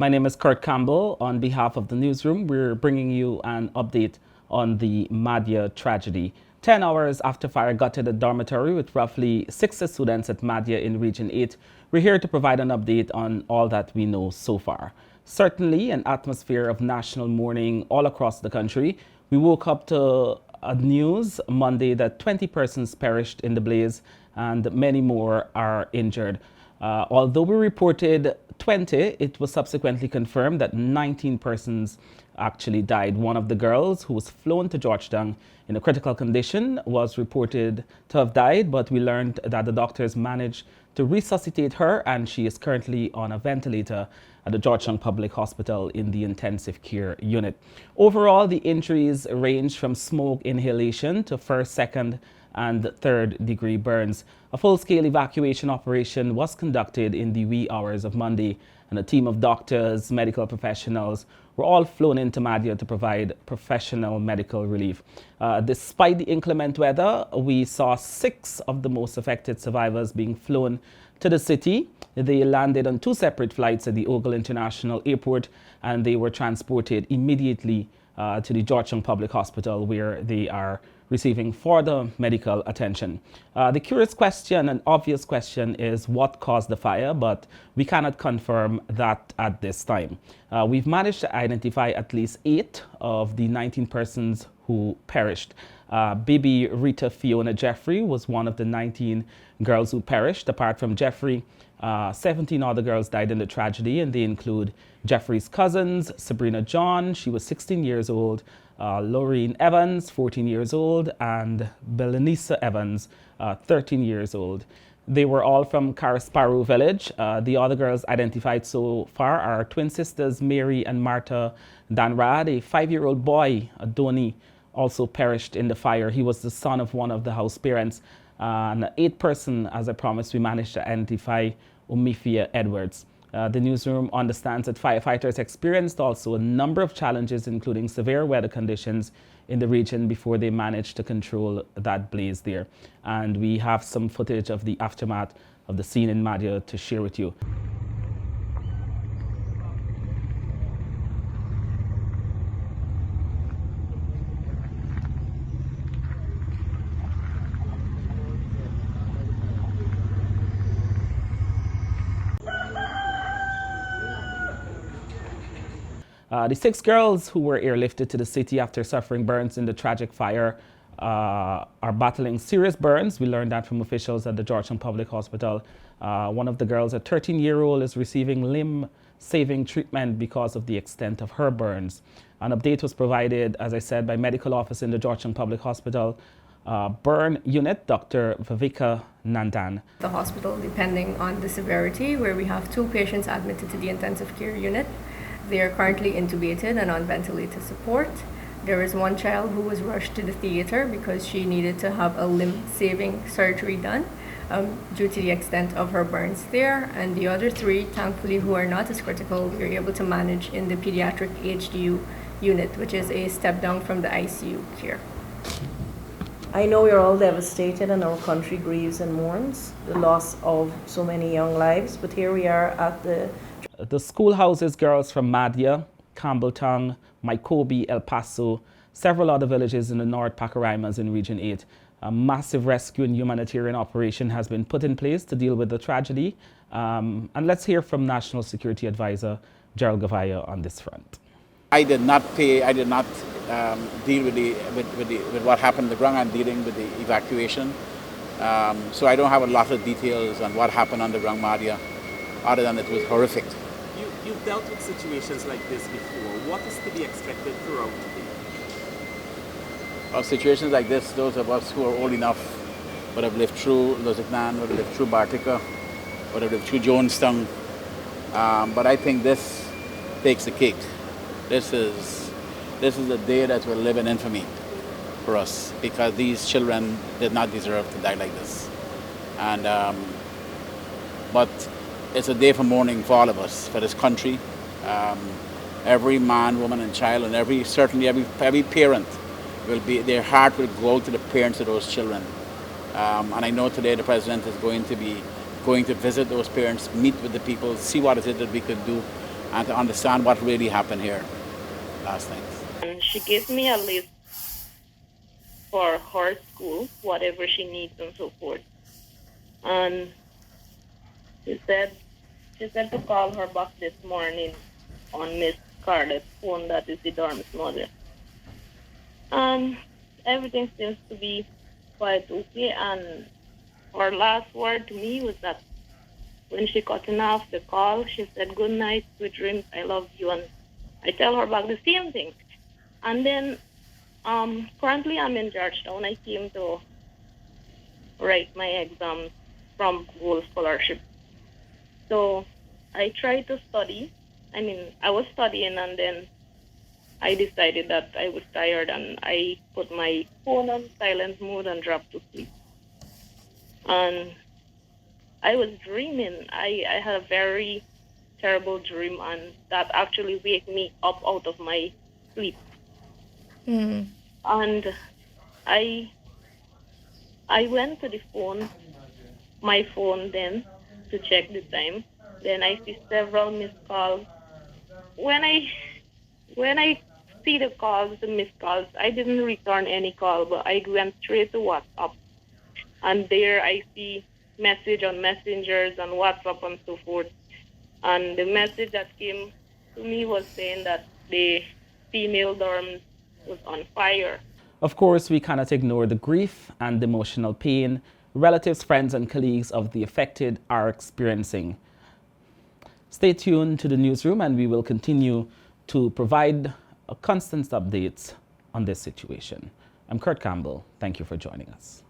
My name is Kurt Campbell. On behalf of the newsroom, we're bringing you an update on the Mahdia tragedy. 10 hours after fire gutted a dormitory with roughly 60 students at Mahdia in Region 8, we're here to provide an update on all that we know so far. Certainly an atmosphere of national mourning all across the country. We woke up to a news Monday that 20 persons perished in the blaze and many more are injured. Although we reported 20, it was subsequently confirmed that 19 persons actually died. One of the girls, who was flown to Georgetown in a critical condition, was reported to have died, but we learned that the doctors managed to resuscitate her and she is currently on a ventilator at the Georgetown Public Hospital in the intensive care unit. Overall, the injuries range from smoke inhalation to first, second, and third-degree burns. A full-scale evacuation operation was conducted in the wee hours of Monday, and a team of doctors, medical professionals were all flown into Mahdia to provide professional medical relief. Despite the inclement weather, we saw 6 of the most affected survivors being flown to the city. They landed on 2 separate flights at the Ogle International Airport, and they were transported immediately to the Georgetown Public Hospital, where they are receiving further medical attention. The curious question and obvious question is what caused the fire, but we cannot confirm that at this time. We've managed to identify at least 8 of the 19 persons who perished. Bibi, Rita, Fiona, Jeffery was one of the 19 girls who perished. Apart from Jeffery, 17 other girls died in the tragedy, and they include Jeffery's cousins, Sabrina John, she was 16 years old, Loreen Evans, 14 years old, and Belnisa Evans, 13 years old. They were all from Karisparu village. The other girls identified so far are twin sisters Mary and Martha Dandrade. A 5-year-old boy, Adoni, also perished in the fire. He was the son of one of the house parents. And 8th person, as I promised, we managed to identify Omefia Edwards. The newsroom understands that firefighters experienced also a number of challenges, including severe weather conditions in the region before they managed to control that blaze there. And we have some footage of the aftermath of the scene in Mahdia to share with you. The 6 girls who were airlifted to the city after suffering burns in the tragic fire are battling serious burns. We learned that from officials at the Georgetown Public Hospital. One of the girls, a 13-year-old, is receiving limb-saving treatment because of the extent of her burns. An update was provided, as I said, by medical officer in the Georgetown Public Hospital burn unit, Dr. Viveka Nandan. The hospital, depending on the severity, where we have 2 patients admitted to the intensive care unit. They are currently intubated and on ventilator support. There is 1 child who was rushed to the theater because she needed to have a limb-saving surgery done due to the extent of her burns there. And the other 3, thankfully, who are not as critical, we were able to manage in the pediatric HDU unit, which is a step down from the ICU care. I know we're all devastated and our country grieves and mourns the loss of so many young lives, but here we are at the school houses girls from Mahdia, Campbelltown, Mykobi, El Paso, several other villages in the North Pacaraimans in Region 8. A massive rescue and humanitarian operation has been put in place to deal with the tragedy. And let's hear from National Security Advisor Gerald Gavaya on this front. I did not deal with what happened on the ground. I'm dealing with the evacuation. So I don't have a lot of details on what happened on the ground Mahdia, other than it was horrific. You've dealt with situations like this before. What is to be expected throughout the day? Well, situations like this, those of us who are old enough would have lived through Luzignan, would have lived through Bartica, would have lived through Jonestown. But I think this takes the cake. This is a day that will live in infamy for us, because these children did not deserve to die like this. And but it's a day for mourning for all of us, for this country. Every man, woman, and child, and certainly every parent will be, their heart will go to the parents of those children. And I know today the president is going to visit those parents, meet with the people, see what it is that we could do, and to understand what really happened here last night. And she gave me a list for her school, whatever she needs and so forth. And she said to call her back this morning on Miss Scarlett's phone, that is the dorm's mother. And everything seems to be quite okay. And her last word to me was that when she cut off the call, she said, "Good night, sweet dreams, I love you." And I tell her back the same thing. And then currently I'm in Georgetown. I came to write my exams from Gold Scholarship. So I tried to study. I was studying, and then I decided that I was tired, and I put my phone on silent mode and dropped to sleep. And I was dreaming. I had a very terrible dream, and that actually waked me up out of my sleep. Mm. And I went to the phone, my phone then, to check the time. Then I see several missed calls. When I see the calls, the missed calls, I didn't return any call, but I went straight to WhatsApp. And there I see message on messengers and WhatsApp and so forth. And the message that came to me was saying that the female dorm was on fire. Of course, we cannot ignore the grief and emotional pain relatives, friends, and colleagues of the affected are experiencing. Stay tuned to the newsroom, and we will continue to provide constant updates on this situation. I'm Kurt Campbell. Thank you for joining us.